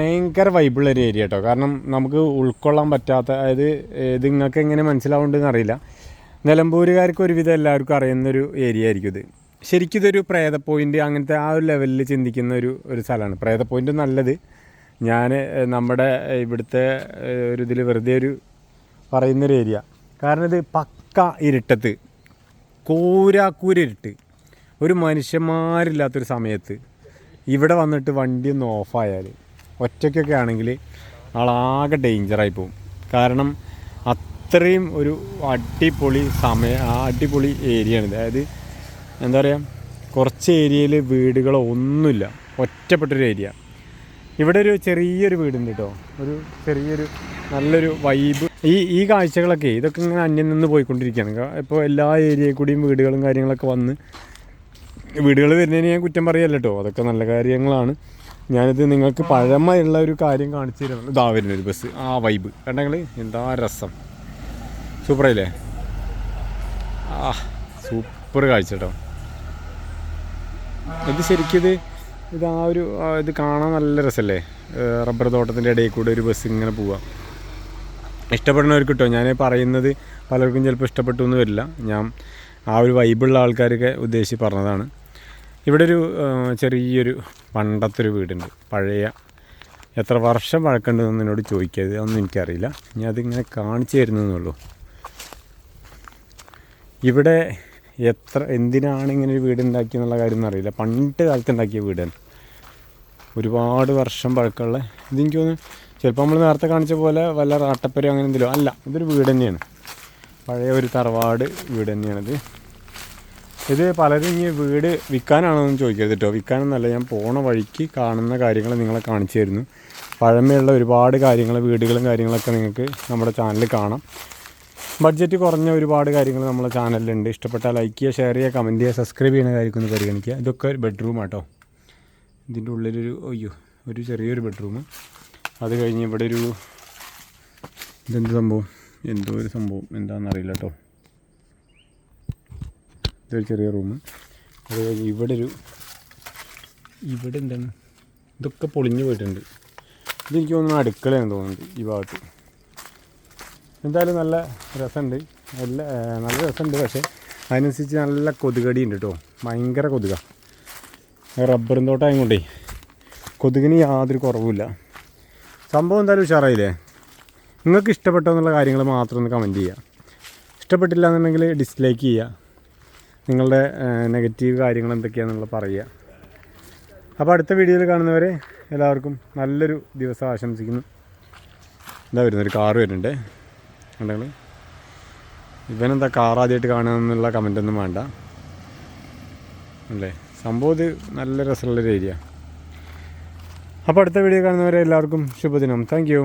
ഭയങ്കര വൈബുള്ളൊരു ഏരിയ കേട്ടോ. കാരണം നമുക്ക് ഉൾക്കൊള്ളാൻ പറ്റാത്ത, അതായത് ഇത് നിങ്ങൾക്ക് എങ്ങനെ മനസ്സിലാവുന്നുണ്ടെന്ന് അറിയില്ല. നിലമ്പൂരുകാർക്ക് ഒരുവിധം എല്ലാവർക്കും അറിയുന്നൊരു ഏരിയ ആയിരിക്കും ഇത്. ശരിക്കും ഇതൊരു പ്രേത പോയിൻ്റ് അങ്ങനത്തെ ആ ഒരു ലെവലിൽ ചിന്തിക്കുന്ന ഒരു സ്ഥലമാണ്. പ്രേത പോയിൻ്റ് നല്ലത് ഞാൻ നമ്മുടെ ഇവിടുത്തെ ഒരു ഇതിൽ വെറുതെ ഒരു പറയുന്നൊരു ഏരിയ. കാരണം ഇത് പക്ക ഇരുട്ടത്ത്, കൂരാക്കൂരിരുട്ട്, ഒരു മനുഷ്യന്മാരില്ലാത്തൊരു സമയത്ത് ഇവിടെ വന്നിട്ട് വണ്ടി ഒന്ന് ഓഫായാൽ ഒറ്റയ്ക്കൊക്കെ ആണെങ്കിൽ ആളാകെ ഡേഞ്ചറായി പോകും. കാരണം അത്രയും ഒരു അടിപൊളി അടിപൊളി ഏരിയയാണ്. അതായത് എന്താ പറയുക, കുറച്ച് ഏരിയയിൽ വീടുകളോ ഒന്നുമില്ല, ഒറ്റപ്പെട്ടൊരു ഏരിയ. ഇവിടെ ഒരു ചെറിയൊരു വീടുണ്ട് കേട്ടോ, ഒരു ചെറിയൊരു നല്ലൊരു വൈബ്. ഈ കാഴ്ചകളൊക്കെ ഇതൊക്കെ ഇങ്ങനെ അന്യം നിന്ന് പോയിക്കൊണ്ടിരിക്കുകയാണ്. ഇപ്പോൾ എല്ലാ ഏരിയയിൽ കൂടിയും വീടുകളും കാര്യങ്ങളൊക്കെ വന്ന്, വീടുകൾ വരുന്നതിന് ഞാൻ കുറ്റം പറയല്ല കേട്ടോ, അതൊക്കെ നല്ല കാര്യങ്ങളാണ്. ഞാനിത് നിങ്ങൾക്ക് പഴമയുള്ള ഒരു കാര്യം കാണിച്ചു തരുന്നത്. ഇതാ വരുന്നൊരു ബസ്, ആ വൈബ് കണ്ടെങ്കിൽ എന്താ രസം, സൂപ്പറായില്ലേ? സൂപ്പർ കാഴ്ച കേട്ടോ. ഇത് ശരിക്കും ഇത് ആ ഒരു ഇത് കാണാൻ നല്ല രസമല്ലേ? റബ്ബർ തോട്ടത്തിൻ്റെ ഇടയിൽ കൂടെ ഒരു ബസ് ഇങ്ങനെ പോവാം. ഇഷ്ടപ്പെടുന്നവർക്ക് കിട്ടുമോ? ഞാൻ പറയുന്നത് പലർക്കും ചിലപ്പോൾ ഇഷ്ടപ്പെട്ടു എന്ന് വരില്ല. ഞാൻ ആ ഒരു വൈബുള്ള ആൾക്കാരൊക്കെ ഉദ്ദേശിച്ച് പറഞ്ഞതാണ്. ഇവിടെ ഒരു ചെറിയൊരു പണ്ടത്തെ ഒരു വീടുണ്ട്, പഴയ. എത്ര വർഷം പഴക്കമുണ്ടെന്ന് എന്നോട് ചോദിക്കരുത്, അതൊന്നും എനിക്കറിയില്ല. ഞാൻ അതിങ്ങനെ കാണിച്ചു തരുന്നതെന്നുള്ളൂ. ഇവിടെ എന്തിനാണ് ഇങ്ങനെ ഒരു വീട് ഉണ്ടാക്കിയെന്നുള്ള കാര്യമൊന്നും അറിയില്ല. പണ്ട് കാലത്ത് ഉണ്ടാക്കിയ വീടാണ്, ഒരുപാട് വർഷം പഴക്കമുള്ള. ഇതെനിക്ക് തോന്നുന്നു ചിലപ്പോൾ നമ്മൾ നേരത്തെ കാണിച്ച പോലെ വല്ല റാട്ടപ്പരയോ അങ്ങനെ എന്തെങ്കിലും അല്ല, ഇതൊരു വീട് തന്നെയാണ്, പഴയ ഒരു തറവാട് വീട് തന്നെയാണിത്. ഇത് പലരും ഇനി വീട് വിൽക്കാനാണോയെന്ന് ചോദിക്കരുത് കേട്ടോ. വിൽക്കാനൊന്നല്ല, ഞാൻ പോണ വഴിക്ക് കാണുന്ന കാര്യങ്ങൾ നിങ്ങളെ കാണിച്ചു തരുന്നു. പഴമയുള്ള ഒരുപാട് കാര്യങ്ങൾ, വീടുകളും കാര്യങ്ങളൊക്കെ നിങ്ങൾക്ക് നമ്മുടെ ചാനലിൽ കാണാം. ബഡ്ജറ്റ് കുറഞ്ഞ ഒരുപാട് കാര്യങ്ങൾ നമ്മുടെ ചാനലിലുണ്ട്. ഇഷ്ടപ്പെട്ടാൽ ലൈക്ക് ചെയ്യുക, ഷെയർ ചെയ്യുക, കമൻറ്റ് ചെയ്യുക, സബ്സ്ക്രൈബ് ചെയ്യുന്ന കാര്യമൊക്കെ ഒന്ന് പരിഗണിക്കുക. ഇതൊക്കെ ഒരു ബെഡ്റൂം ആട്ടോ. ഇതിൻ്റെ ഉള്ളിലൊരു ഒരു ചെറിയൊരു ബെഡ്റൂം. അത് കഴിഞ്ഞ് ഇവിടെ ഒരു ഇതെന്ത് സംഭവം, എന്തോ ഒരു സംഭവം എന്താണെന്നറിയില്ല കേട്ടോ. ഇതൊരു ചെറിയ റൂം. അത് കഴിഞ്ഞ് ഇവിടെ എന്താണ്, ഇതൊക്കെ പൊളിഞ്ഞു പോയിട്ടുണ്ട്. ഇതെനിക്ക് തോന്നുന്നു അടുക്കളയാണെന്ന് തോന്നുന്നുണ്ട് ഈ ഭാഗത്ത്. എന്തായാലും നല്ല രസമുണ്ട്, നല്ല രസമുണ്ട്. പക്ഷേ അതിനനുസരിച്ച് നല്ല കൊതുകടി ഉണ്ട് കേട്ടോ, ഭയങ്കര കൊതുക. റബ്ബറും തോട്ടമായത് കൊണ്ടേ കൊതുകിന് യാതൊരു കുറവുമില്ല. സംഭവം എന്തായാലും ഉഷാറായില്ലേ? നിങ്ങൾക്ക് ഇഷ്ടപ്പെട്ടോ എന്നുള്ള കാര്യങ്ങൾ മാത്രം ഒന്ന് കമൻറ്റ് ചെയ്യുക. ഇഷ്ടപ്പെട്ടില്ല എന്നുണ്ടെങ്കിൽ ഡിസ്ലൈക്ക് ചെയ്യുക. നിങ്ങളുടെ നെഗറ്റീവ് കാര്യങ്ങൾ എന്തൊക്കെയാണെന്നുള്ളത് പറയുക. അപ്പോൾ അടുത്ത വീഡിയോയിൽ കാണുന്നവരെ എല്ലാവർക്കും നല്ലൊരു ദിവസം ആശംസിക്കുന്നു. എന്താ വരുന്നൊരു കാറ് വരുന്നുണ്ട് ഉണ്ടെങ്കിൽ, ഇവനെന്താ കാർ ആദ്യമായിട്ട് കാണുകയെന്നുള്ള കമൻറ്റൊന്നും വേണ്ട അല്ലേ. സംഭവം ഇത് നല്ല രസമുള്ളൊരു ഏരിയ. അപ്പോൾ അടുത്ത വീഡിയോ കാണുന്നവരെ എല്ലാവർക്കും ശുഭദിനം. Thank you.